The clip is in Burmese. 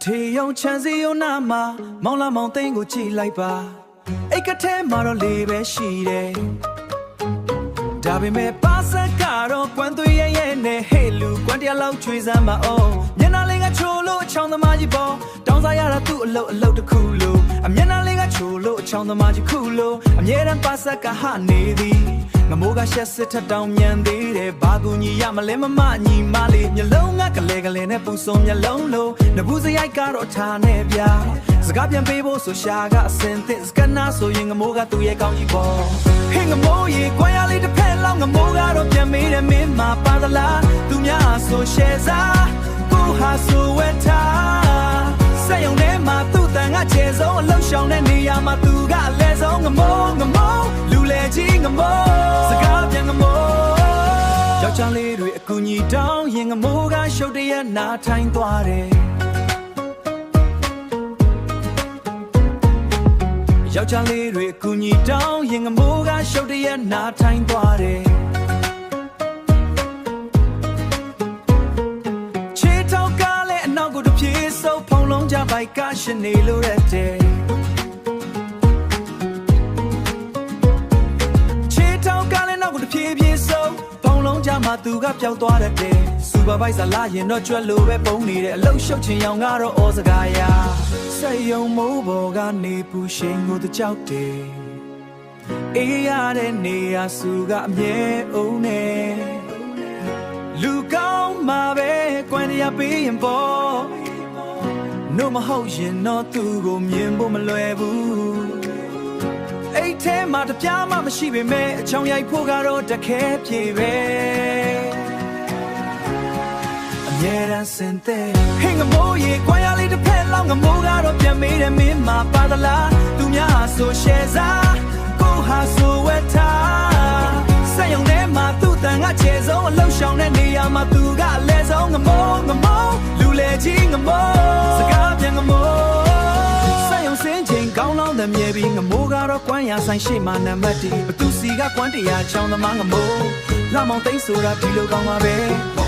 ထေယုံချမ်းစီယုံနာမှာမောင်လာမောင်သိန်းကိုကြည့်လိုက်ပါအိတ်ကထဲမှာတော့လေပဲရှိတယ်ဒါပေမဲ့ပါစက်ကတော့ကွမ်းသွေးရဲနဲ့ဟေ့လူကွမ်းတရလောက်ချွေးစမ်းပါအောင်မျက်နှာလေးကချိုလို့အချောင်းသမားကြီးပေါ်တောင်းစားရတာသူ့အလုပ်တစ်ခုလို့အမျက်နှာလေးကချိုလို့အချောင်းသမားကြီးခုလို့အမြဲတမ်းပါစက်ကဟာနေသည်ငမိုးကရှက်စစ်ထတောင်မြန်သေးတယ်ဘာကူညီရမလဲမမညီမလေးမျက်လုံးကကလေးနဲ့ပူစုံမျက်လုံးလို့နဘူးစရိုက်ကတော့ထားနေဗျာစကားပြန်ပေးဖို့ဆိုရှာကအစင်သစ်စကနာဆိုရင်ငမိုးကသူ့ရဲ့ကောင်းကြီးပေါ်ဟင်းငမိုးရေကွမ်းရလေးတစ်ဖက်လောက်ငမိုးကတော့ပြန်မေးတယ်မင်းမပါသလားသူများဆိုရှယ်စားကိုဟာဆိုဝက်ထားစက်ရုံထဲမှာသူ့တန်ကခြေဆုံးအလုံးရှောင်တဲ့နေရာမှာသူကအလဲဆုံးငမိုးလူလေကြီးငမိုးစကားပြန်ငမိုးယောက်ျားလေးတွေအကူကြီးတောင်းရင်ငမိုးကရှုပ်တရက်နာထိုင်သွားတယ်ယောက်ျားလေးတွေအကူကြီးတောင်းရင်ငမိုးကရှုပ်တရက်နာထိုင်သွားတယ်ခြေထောက်ကလည်းအနောက်ကိုတစ်ပြေးစုပ်ဖုံလုံးကြဘိုက်ကရှင်နေလို့ရက်တယ်ခြေထောက်ကလည်းနောက်ကိုတစ်ပြေးပြေးစုပ်ဖုံလုံးကြမှာသူကပျောက်သွားတဲ့စူပါဗိုက်ဆာလာရင်တော့ကြွက်လို့ပဲပုံနေတယ်အလုံးရှုပ်ချင်ရောင်ကတော့ဩစကားရာစိတ်ယုံမိုးပေါ်ကနေပူရှင်ကိုတကြောက်တယ်အေးရတဲ့နေရာစုကအမြဲအောင်နေလူကောင်းမှာပဲကွမ်းရပေးရင်ပေါ့နို့မဟုတ်ရင်တော့သူ့ကိုမြင်ဖို့မလွယ်ဘူးအိတ်ထဲမှာတပြားမှမရှိပေမဲ့အချောင်ရိုက်ဖို့ကတော့တခဲပြေပဲအမြဲတမ်းစင်တဲ့ဟင်းငမိုးရေကွမ်းရလေးတစ်ဖက်လောက်ငမိုးကတော့ပြန်မေးတယ်မင်းမပါသလားသူများဆိုရှယ်စားကိုဟာဆိုဝက်ထားစက်ရုံထဲမှာသူ့တန်ကခြေဆုံးအလုံးရှောင်တဲ့နေရာမှာသူကအလဲဆုံးငမိုးလူလေကြီးငမိုးစကားပြန်ငမိုးစက်ရုံစင်းချိန်ကောင်းလောင်းတဲ့မြေပြီးငမိုးကတော့ကွမ်းရဆိုင်ရှိမှနံပါတ်1ဘသူစီကကွမ်းတရားချောင်းသမားငမိုးလာမောင်သိန်းဆိုတာဒီလိုကောင်းပါပဲ